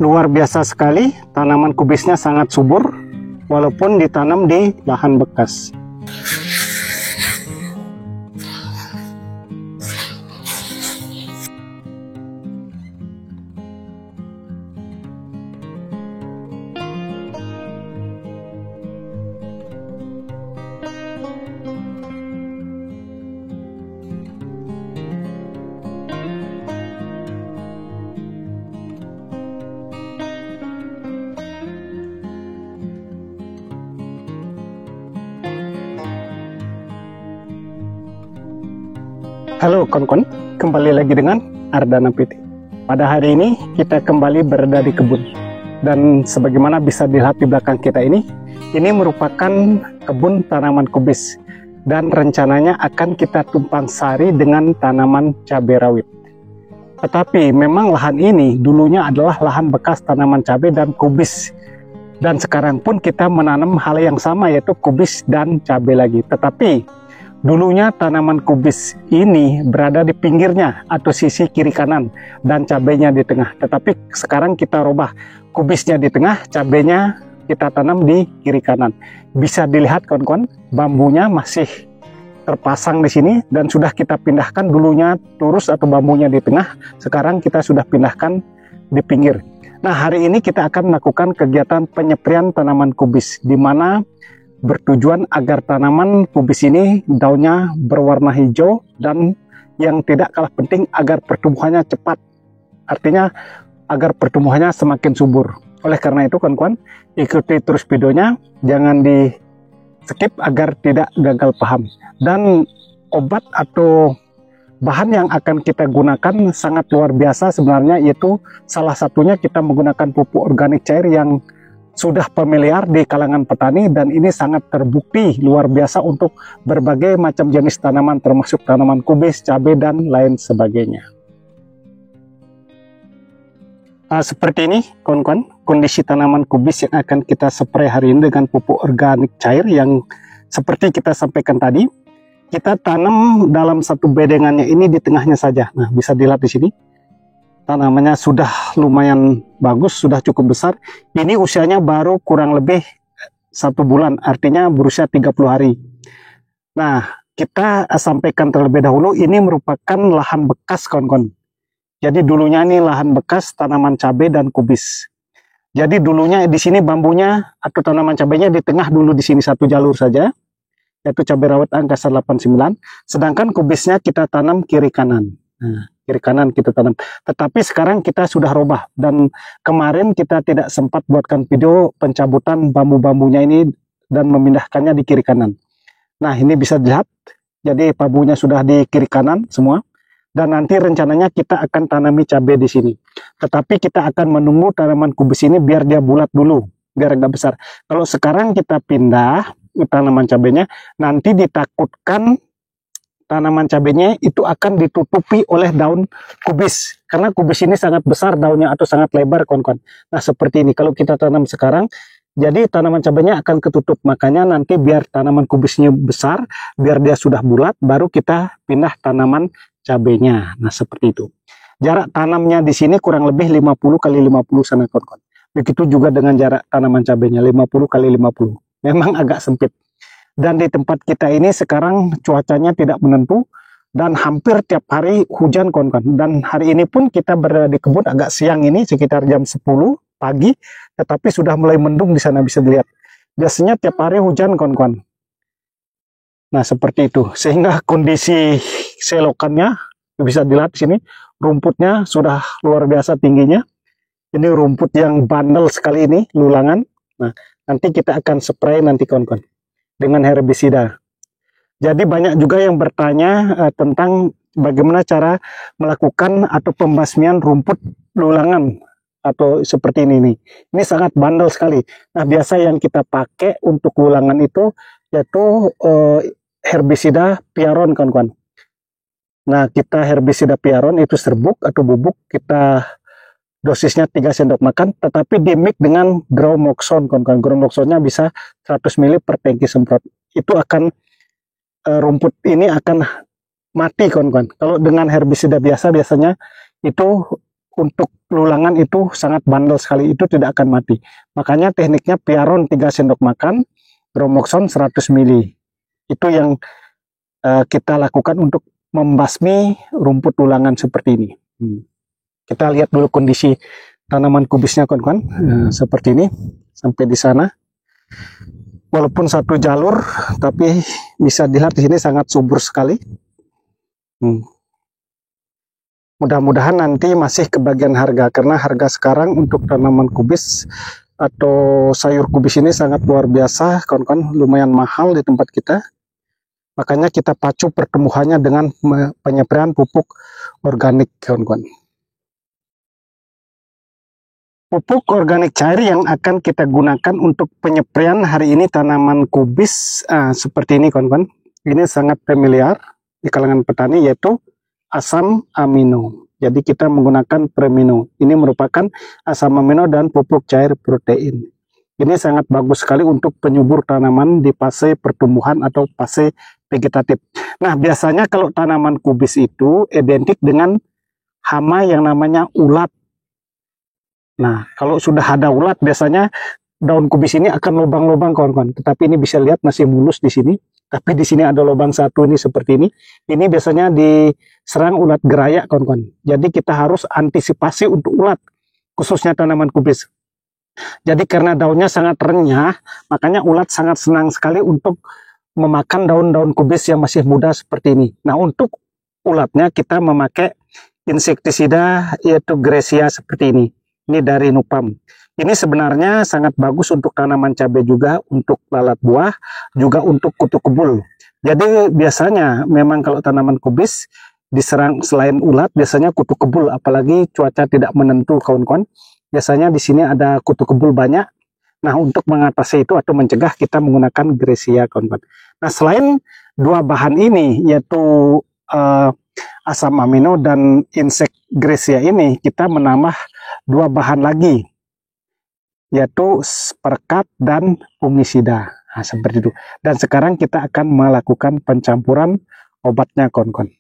Luar biasa sekali, tanaman kubisnya sangat subur walaupun ditanam di lahan bekas. Halo kawan-kawan, kembali lagi dengan Ardana PT. Pada hari ini kita kembali berada di kebun. Dan sebagaimana bisa dilihat di belakang kita ini merupakan kebun tanaman kubis. Dan rencananya akan kita tumpang sari dengan tanaman cabai rawit. Tetapi memang lahan ini dulunya adalah lahan bekas tanaman cabai dan kubis. Dan sekarang pun kita menanam hal yang sama, yaitu kubis dan cabai lagi. Tetapi dulunya tanaman kubis ini berada di pinggirnya atau sisi kiri kanan dan cabainya di tengah. Tetapi sekarang kita rubah, kubisnya di tengah, cabainya kita tanam di kiri kanan. Bisa dilihat kawan-kawan, bambunya masih terpasang di sini dan sudah kita pindahkan. Dulunya lurus atau bambunya di tengah, sekarang kita sudah pindahkan di pinggir. Nah, hari ini kita akan melakukan kegiatan penyeprian tanaman kubis, di mana bertujuan agar tanaman kubis ini daunnya berwarna hijau dan yang tidak kalah penting agar pertumbuhannya cepat. Artinya agar pertumbuhannya semakin subur. Oleh karena itu kawan-kawan, ikuti terus videonya, jangan di skip agar tidak gagal paham. Dan obat atau bahan yang akan kita gunakan sangat luar biasa sebenarnya, yaitu salah satunya kita menggunakan pupuk organik cair yang sudah familiar di kalangan petani, dan ini sangat terbukti luar biasa untuk berbagai macam jenis tanaman termasuk tanaman kubis, cabai, dan lain sebagainya. Seperti ini kawan-kawan kondisi tanaman kubis yang akan kita spray hari ini dengan pupuk organik cair yang seperti kita sampaikan tadi. Kita tanam dalam satu bedengannya ini di tengahnya saja. Nah, bisa dilihat di sini. Tanamannya sudah lumayan bagus, sudah cukup besar. Ini usianya baru kurang lebih 1 bulan, artinya berusia 30 hari. Nah, kita sampaikan terlebih dahulu, ini merupakan lahan bekas kawan-kawan. Jadi dulunya ini lahan bekas tanaman cabai dan kubis. Jadi dulunya di sini bambunya atau tanaman cabainya di tengah dulu, di sini satu jalur saja, yaitu cabai rawit angkasa 89. Sedangkan kubisnya kita tanam kiri kanan. Nah, kiri kanan kita tanam. Tetapi sekarang kita sudah rubah, dan kemarin kita tidak sempat buatkan video pencabutan bambu-bambunya ini dan memindahkannya di kiri kanan. Nah, ini bisa dilihat, jadi bambunya sudah di kiri kanan semua, dan nanti rencananya kita akan tanami cabai di sini. Tetapi kita akan menunggu tanaman kubis ini biar dia bulat dulu, biar agak besar. Kalau sekarang kita pindah tanaman cabainya, nanti ditakutkan tanaman cabainya itu akan ditutupi oleh daun kubis, karena kubis ini sangat besar daunnya atau sangat lebar kawan-kawan. Nah, seperti ini kalau kita tanam sekarang, jadi tanaman cabainya akan ketutup. Makanya nanti biar tanaman kubisnya besar, biar dia sudah bulat, baru kita pindah tanaman cabainya. Nah, seperti itu. Jarak tanamnya di sini kurang lebih 50 kali 50 sana kawan-kawan. Begitu juga dengan jarak tanaman cabainya 50 kali 50. Memang agak sempit. Dan di tempat kita ini sekarang cuacanya tidak menentu dan hampir tiap hari hujan kawan-kawan. Dan hari ini pun kita berada di kebun agak siang ini, sekitar jam 10 pagi, tetapi sudah mulai mendung di sana, bisa dilihat. Biasanya tiap hari hujan kawan-kawan. Nah, seperti itu. Sehingga kondisi selokannya bisa dilihat di sini, rumputnya sudah luar biasa tingginya. Ini rumput yang bandel sekali ini, lulangan. Nah, nanti kita akan spray nanti kawan-kawan dengan herbisida. Jadi banyak juga yang bertanya tentang bagaimana cara melakukan atau pembasmian rumput lulangan atau seperti ini nih. Ini sangat bandel sekali. Nah, biasa yang kita pakai untuk lulangan itu yaitu herbisida piaron kawan-kawan. Nah, kita herbisida piaron itu serbuk atau bubuk, kita dosisnya 3 sendok makan, tetapi di mix dengan Growmoxone kawan-kawan. Growmoxone-nya bisa 100 ml per tangki semprot. Itu akan rumput ini akan mati kawan-kawan. Kalau dengan herbisida biasa biasanya itu untuk lulangan itu sangat bandel sekali, itu tidak akan mati. Makanya tekniknya piaron 3 sendok makan, bromoxon 100 ml. Itu yang kita lakukan untuk membasmi rumput lulangan seperti ini. Kita lihat dulu kondisi tanaman kubisnya, kawan-kawan. Seperti ini sampai di sana. Walaupun satu jalur, tapi bisa dilihat di sini sangat subur sekali. Mudah-mudahan nanti masih kebagian harga, karena harga sekarang untuk tanaman kubis atau sayur kubis ini sangat luar biasa, kawan-kawan, lumayan mahal di tempat kita. Makanya kita pacu pertumbuhannya dengan penyepraian pupuk organik, kawan-kawan. Pupuk organik cair yang akan kita gunakan untuk penyepraian hari ini tanaman kubis seperti ini, kawan-kawan. Ini sangat familiar di kalangan petani, yaitu asam amino. Jadi kita menggunakan Premino. Ini merupakan asam amino dan pupuk cair protein. Ini sangat bagus sekali untuk penyubur tanaman di fase pertumbuhan atau fase vegetatif. Nah, biasanya kalau tanaman kubis itu identik dengan hama yang namanya ulat. Nah, kalau sudah ada ulat, biasanya daun kubis ini akan lubang-lubang, kawan-kawan. Tetapi ini bisa lihat masih mulus di sini. Tapi di sini ada lubang satu ini seperti ini. Ini biasanya diserang ulat gerayak, kawan-kawan. Jadi kita harus antisipasi untuk ulat, khususnya tanaman kubis. Jadi karena daunnya sangat renyah, makanya ulat sangat senang sekali untuk memakan daun-daun kubis yang masih muda seperti ini. Nah, untuk ulatnya kita memakai insektisida, yaitu Gracia seperti ini. Ini dari Nupam. Ini sebenarnya sangat bagus untuk tanaman cabai juga, untuk lalat buah, juga untuk kutu kebul. Jadi biasanya memang kalau tanaman kubis diserang selain ulat, biasanya kutu kebul, apalagi cuaca tidak menentu, kawan-kawan. Biasanya di sini ada kutu kebul banyak. Nah, untuk mengatasi itu atau mencegah, kita menggunakan Gracia, kawan-kawan. Nah, selain dua bahan ini, yaitu asam amino dan insek Gracia ini, kita menambah dua bahan lagi, yaitu perekat dan fungisida. Nah, seperti itu. Dan sekarang kita akan melakukan pencampuran obatnya, kawan-kawan.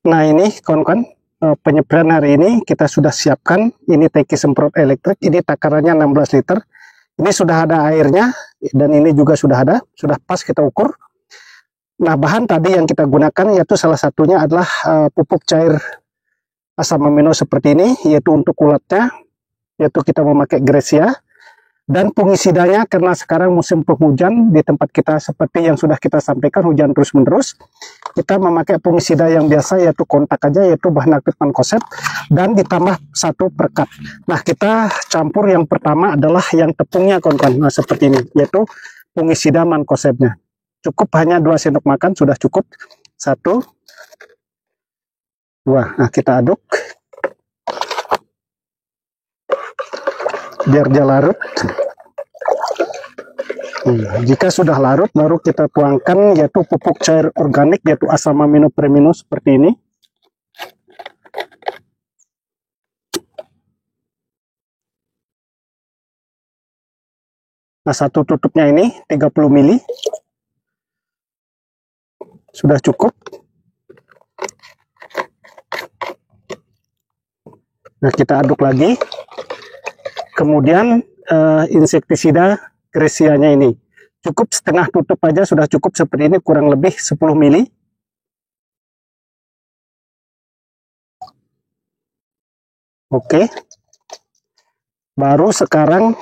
Nah, ini kawan-kawan, penyepraian hari ini kita sudah siapkan. Ini tangki semprot elektrik, ini takarannya 16 liter. Ini sudah ada airnya, dan ini juga sudah ada, sudah pas kita ukur. Nah, bahan tadi yang kita gunakan, yaitu salah satunya adalah pupuk cair asam amino seperti ini, yaitu untuk ulatnya, yaitu kita memakai Gracia. Dan fungisidanya, karena sekarang musim penghujan di tempat kita seperti yang sudah kita sampaikan, hujan terus-menerus, kita memakai fungisida yang biasa, yaitu kontak aja, yaitu bahan aktif mankoseb, dan ditambah satu perekat. Nah, kita campur yang pertama adalah yang tepungnya, kawan-kawan. Nah, seperti ini, yaitu fungisida mankosebnya. Cukup hanya 2 sendok makan, sudah cukup. 1, 2. Nah, kita aduk biar dia larut. Jika sudah larut, baru kita tuangkan, yaitu pupuk cair organik, yaitu asam amino Premino seperti ini. Nah, satu tutupnya ini 30 ml. Sudah cukup. Nah, kita aduk lagi. Kemudian insektisida Gracianya ini. Cukup setengah tutup aja, sudah cukup seperti ini, kurang lebih 10 ml. Oke. Baru sekarang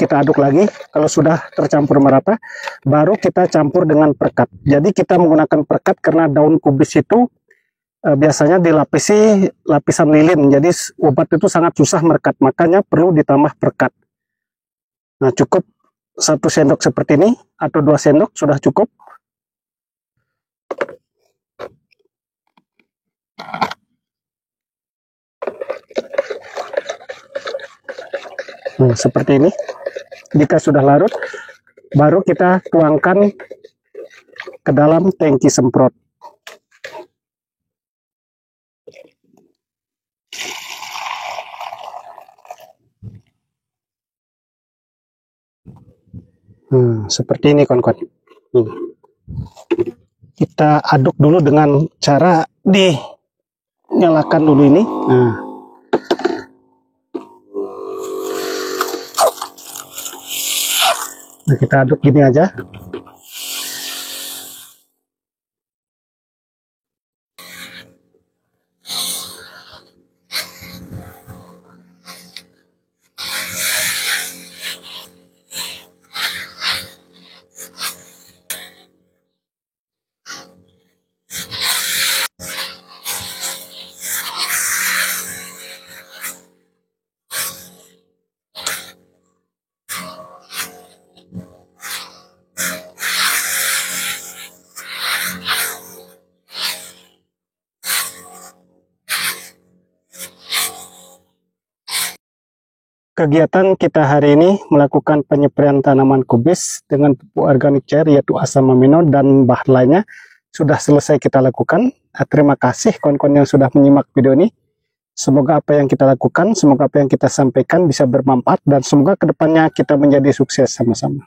kita aduk lagi. Kalau sudah tercampur merata, baru kita campur dengan perekat. Jadi kita menggunakan perekat karena daun kubis itu biasanya dilapisi lapisan lilin. Jadi obat itu sangat susah merekat, makanya perlu ditambah perekat. Nah, cukup 1 sendok seperti ini atau 2 sendok sudah cukup. Nah, seperti ini. Jika sudah larut, baru kita tuangkan ke dalam tangki semprot. Seperti ini, kawan-kawan. Kita aduk dulu dengan cara dinyalakan dulu ini. Nah, Nah, kita aduk gini aja. Kegiatan kita hari ini melakukan penyepraian tanaman kubis dengan pupuk organik cair yaitu asam amino dan bahan lainnya sudah selesai kita lakukan. Terima kasih kawan-kawan yang sudah menyimak video ini. Semoga apa yang kita lakukan, semoga apa yang kita sampaikan bisa bermanfaat dan semoga kedepannya kita menjadi sukses sama-sama.